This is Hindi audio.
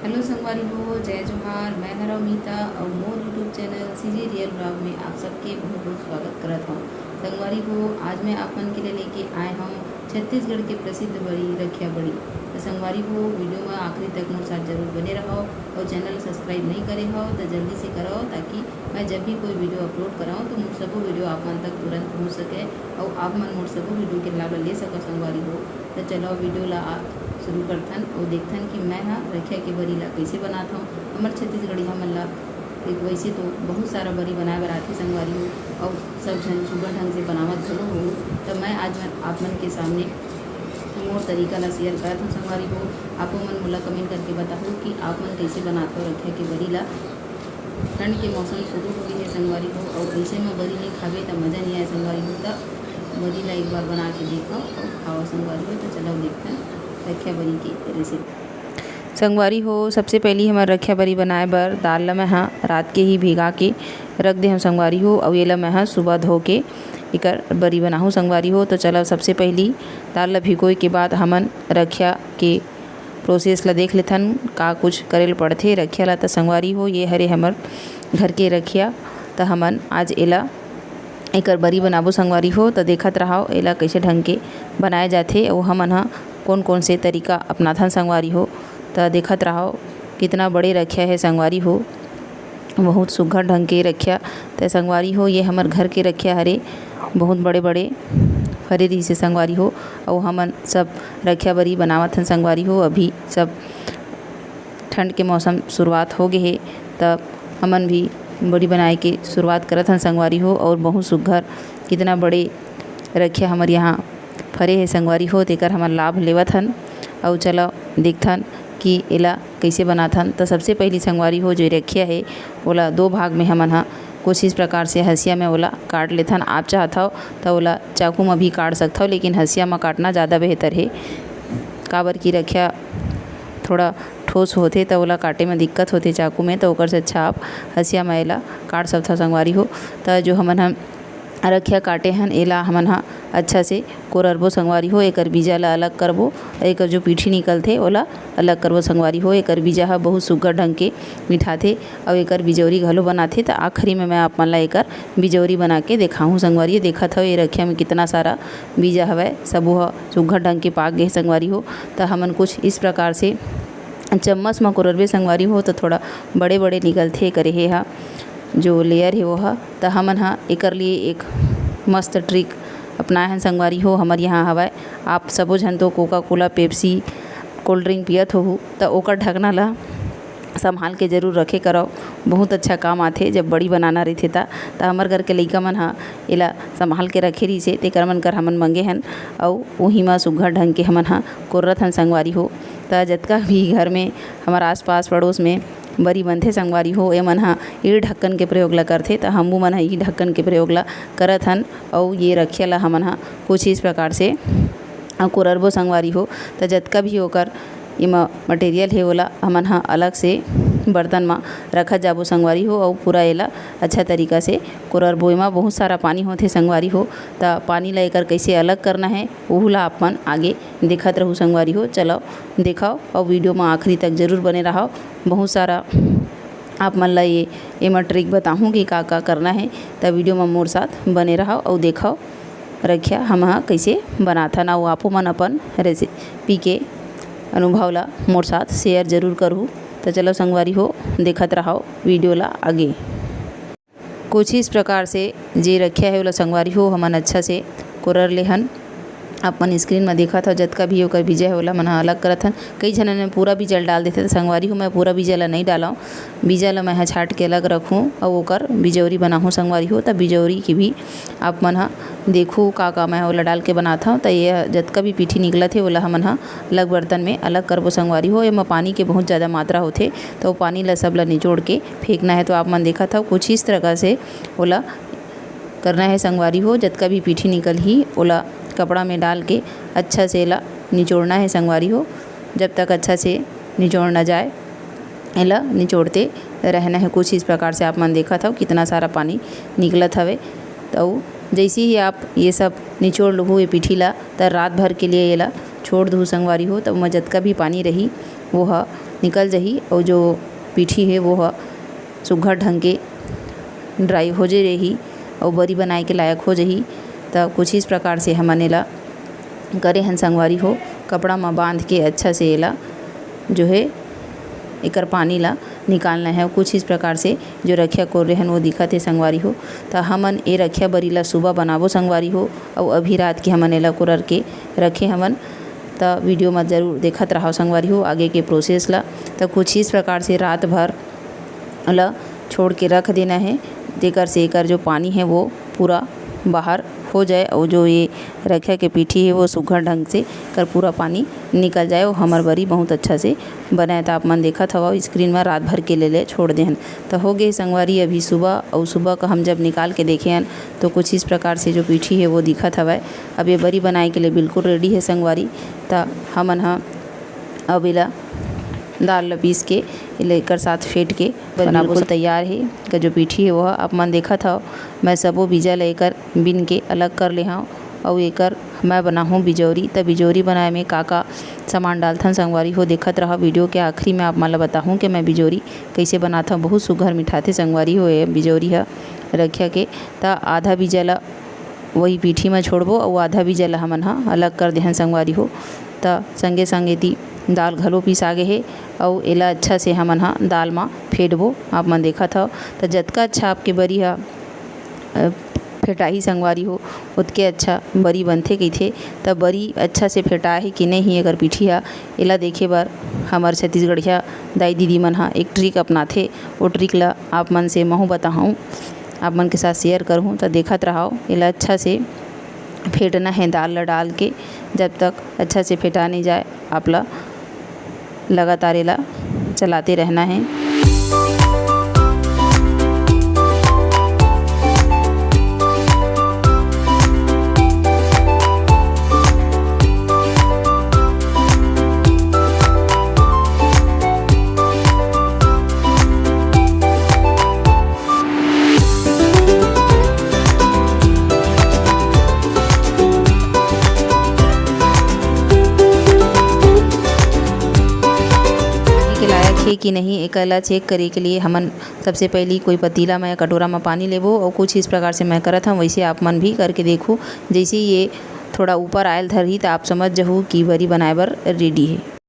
हेलो संगवारी हो, जय जोहार। मैं हरा मीता और मोर YouTube channel CG real blog में आप सबके बहुत बहुत स्वागत करत हूँ। संगवारी हो, आज मैं आप मन के लिए लेके आए हूँ छत्तीसगढ़ के प्रसिद्ध बड़ी रखिया बड़ी। तो संगवारी हो, वीडियो में आखिरी तक मोर साथ जरूर बने रहो और चैनल सब्सक्राइब नहीं करे हो तो जल्दी से करो, ताकि मैं जब भी कोई वीडियो अपलोड कराऊँ तो मोर सबो वीडियो आप मन तक तुरंत पहुँच सके और आप मन मोर सबो वीडियो के लाभ ले सको। संगवारी हो, तो चलो वीडियो ला शुरू करथन और देखथन कि मैं रखिया के बरी ला कैसे बनाता हूँ। हमारे छत्तीसगढ़ी हमन ला एक वैसे तो बहुत सारा बरी बनाए बर आथे संगवारी हो, और सब जन सुबह ढंग से बनावत घलो हो। तो मैं आज आप मन के सामने मोर तरीका ला शेयर करत हूँ। संगवारी हो, आपो मन मोला कमेंट करके बताओ कि आप मन कैसे बनाते हो रखिया के बरी ला। ठंड के मौसम शुरू हो गई है संगवारी हो, और ऐसे में बरी नहीं खावे तो मज़ा नहीं आए संगवारी हो। तो बरी ला एक बार बना के देखो और खाओ संगवारी हो। तो चलो देखते हैं रखिया बरी की रेसिपी। संगवारी हो, सबसे पहली हमारे रखिया बरी बनाए बर दाल ला मैं रात के ही भिगा के रख दे हम संगवारी हो, और ये ला मैं सुबह धो के एकर बरी बनाहूँ संगवारी हो। तो चलो सबसे पहली दाल ला भिगोए के बाद हमन रखिया के प्रोसेस ला देख लेथन का कुछ करेल पड़थे रखिया ला। तो संगवारी हो, ये हरे हमर घर के रखिया। तो हमन आज एला एकर बरी बनाबो संगवारी हो। तो देखत रहो एला कैसे ढंग के बनाए जाथे और हमन कौन कौन से तरीका अपनाथन संगवारी हो। तो देखत रहो कितना बड़े रखिया है संगवारी हो, बहुत सुघर ढंग के रखिया। तो संगवारी हो, ये हमर घर के रखिया हरे, बहुत बड़े बड़े हरे रही से संगवारी हो। और हमन सब रखिया बरी बनावत हन संगवारी हो। अभी सब ठंड के मौसम शुरुआत हो गए है, तब हमन भी बड़ी बनाए के शुरुआत करत हन संगवारी हो। और बहुत सुघर कितना बड़े रखिया हमर यहाँ फरे है संगवारी हो, तेकर हमन लाभ लेवत हन। और चलो देखथन कि एला कैसे बनाथन। तो सबसे पहली संगवारी हो, जो रखिया है ओला दो भाग में हमन कुछ इस प्रकार से हसिया में ओला काट लेथन। आप चाहत हो तो ओला चाकू में भी काट सकत हो, लेकिन हसिया में काटना ज़्यादा बेहतर है। काबर की रखिया थोड़ा ठोस होते तो ओला काटे में दिक्कत होते चाकू में, तो ओकर से अच्छा आप हसिया में एला काट सकत हो संगवारी हो। तो जो हमन रखिया काटे हन एला हमन अच्छा से कोररबो संगवारी हो। एकर बीजा ला अलग करबो, एकर जो पीठी निकलथे ओला अलग करबो संगवारी हो। एकर बीजा ह बहुत सुघर ढंग के मिठाथे और एकर बिजौरी घलो बनाथे। तो आखिरी में मैं आप मन ला एकर बिजौरी बना के दिखाऊँ संगवारी। देखत हो ये रखिया में कितना सारा बीजा हवय, सबो ह सुघर ढंग के पाक गए संगवारी हो। तो हमन कुछ इस प्रकार से चम्मच में कोररबे संगवारी हो, तो थोड़ा बड़े बड़े निकलथे करे हे हा जो लेयर है वो है। तो हमन एकर लिए एक मस्त ट्रिक अपनाए हैं संगवारी हो। हमार यहाँ हवाए आप सबो झन तो Coca Cola Pepsi cold drink पियत हो, तो ओकर ढकना ला संभाल के जरूर रखे करो, बहुत अच्छा काम आथे जब बड़ी बनाना रही थे। तो हमार घर के लइका मन एला संभाल के रखे रही से, तेकर मन कर हमन मंगे हन और वही में सुघर ढंग के हमन कोरत हन संगवारी हो। तो जतका भी घर में हमार आस पास पड़ोस में बरी बनथे संगवारी हो, ए मन ई ढक्कन के प्रयोग ला करथे। तो हमू मन ई ढक्कन के प्रयोग ला करत हन। और ये रखिया ला हमन कुछ इस प्रकार से कोररबो संगवारी हो। तो जतका भी ओकर इमा मटेरियल है ओला हमन अलग से बर्तन में रखत जाबो संगवारी हो, और पूरा एला अच्छा तरीका से कोररबो। एमा बहुत सारा पानी होथे संगवारी हो। तो पानी ला एकर कैसे अलग करना है वहू ला आपमन आगे देखत रहू संगवारी हो। चलो देखाओ और वीडियो में आखिरी तक जरूर बने रहो। बहुत सारा आप मन ला ये एमा ट्रिक बताऊँ कि का करना है। तो वीडियो में मोर साथ बने रहो और देखो रखिया हम कैसे बनाथन। और आपो मन अपन रेसिपी के अनुभव ला मोर साथ शेयर जरूर करूँ। तो चलो संगवारी हो, देखत रहो वीडियो ला आगे। कुछ इस प्रकार से जे रखिया है ओला संगवारी हो हमन अच्छा से कोरर लेहन। अपन स्क्रीन में देखा था जतका भी ओकर बीजा है ओला मन अलग करत हन। कई झन ने पूरा बीजा डाल देते। तो संगवारी हो, मैं पूरा बीजा ला नहीं डालाऊँ, बीजा ला मैं छाट के अलग रखूँ और ओकर बिजौरी बनाऊँ संगवारी हो। तो बिजौरी की भी आप मन देखूँ का मैं ओला डाल के बनाता हूँ। तो ये जतका भी पीठी निकलत है ओला हमन अलग बर्तन में अलग करबो संगवारी हो। एमा पानी के बहुत ज़्यादा मात्रा होथे, तो पानी ला सब ला निचोड़ के फेंकना है। तो आप मन देखा था कुछ इस तरह से ओला करना है संगवारी हो। जतका भी पीठी निकल ही ओला कपड़ा में डाल के अच्छा से एला निचोड़ना है संगवारी हो। जब तक अच्छा से निचोड़ ना जाए एला निचोड़ते रहना है। कुछ इस प्रकार से आप मन देखा था कितना सारा पानी निकलत हवे। तो जैसे ही आप ये सब निचोड़ लो ये पीठी ला, तो रात भर के लिए एला छोड़ दूँ संगवारी हो तब जतका भी पानी रही वो ह निकल जाही और जो पीठी है वो ह सुघ्घर ढंग के ड्राई हो जे रही और बरी बनाए के लायक हो जाही। तो कुछ इस प्रकार से हमन एला करे हन संगवारी हो, कपड़ा में बांध के अच्छा से एला जो है एकर पानी ला निकालना है। कुछ इस प्रकार से जो रखिया कोर रहन वो दिखत है संगवारी हो। तो हमन ए रखिया बरी ला सुबह बनाबो संगवारी हो और अभी रात के हमन एला कुरर के रखे हमन। तो वीडियो में ज़रूर देखत रहो संगवारी हो आगे के प्रोसेस ला। तो कुछ इस प्रकार से रात भर ला छोड़ के रख देना है, जेकर से एकर जो पानी है वो पूरा बाहर हो जाए और जो ये रखिया के पीठी है वो सुघ्घर ढंग से कर पूरा पानी निकल जाए और हमर बरी बहुत अच्छा से बनाए। तो आप मन देखत हवा स्क्रीन में रात भर के ले छोड़ देहन। तो हो गए संगवारी अभी सुबह, और सुबह का हम जब निकाल के देखे हन तो कुछ इस प्रकार से जो पीठी है वो दिखत हवा। अब ये बरी बनाए के लिए बिल्कुल रेडी है संगवारी। तो हमन ह अब एला दाल ला पीस के लेकर साथ फेंट के बनाबो तैयार है। का जो पीठी है वह आप मन देखत हव मैं सबो बीजा लेकर बिन के अलग कर ले हूँ और एकर मैं बनाहूँ बिजौरी। त बिजौरी बनाए में का सामान डालथन संगवारी हो देखत रहा। वीडियो के आखिरी में आप मन ला बताहूँ कि मैं बिजौरी कैसे बनाता हूँ। बहुत सुघ्घर मिठाथे संगवारी हो ये बिजौरी है रखिया के। त आधा बीजा ला वही पीठी में छोड़बो और आधा बीजा ला हमन ह अलग कर देहन संगवारी हो। त संगे संगे ती दाल घलो पिसा गे हे और एला अच्छा से हमन ह दाल में फेंटबो। आप मन देखत हव। तो जतका अच्छा आपके बरी ह फेटाही संगवारी हो उतके अच्छा बरी बनथे कहिथे। तब बरी अच्छा से फेटाए कि नहीं अगर पीठी ह एला देखे बर हमर छत्तीसगढ़िया दाई दीदी मन ह एक ट्रिक अपनाथे। वो ट्रिक ला आप मन से महू बताहूँ, आप मन के साथ शेयर करहूँ। तो देखत रहो एला अच्छा से फेंटना है दाल ला डाल के, जब तक अच्छा से फेंटा नहीं जाए आप ला लगातार एला चलाते रहना है। है कि नहीं एकला चेक करे के लिए हमन सबसे पहली कोई पतीला में या कटोरा में पानी लेबो और कुछ इस प्रकार से मैं करत हूँ। वैसे आप मन भी करके देखो। जैसे ये थोड़ा ऊपर आयल धरही तो आप समझ जाहू कि बरी बनाए बर रेडी है।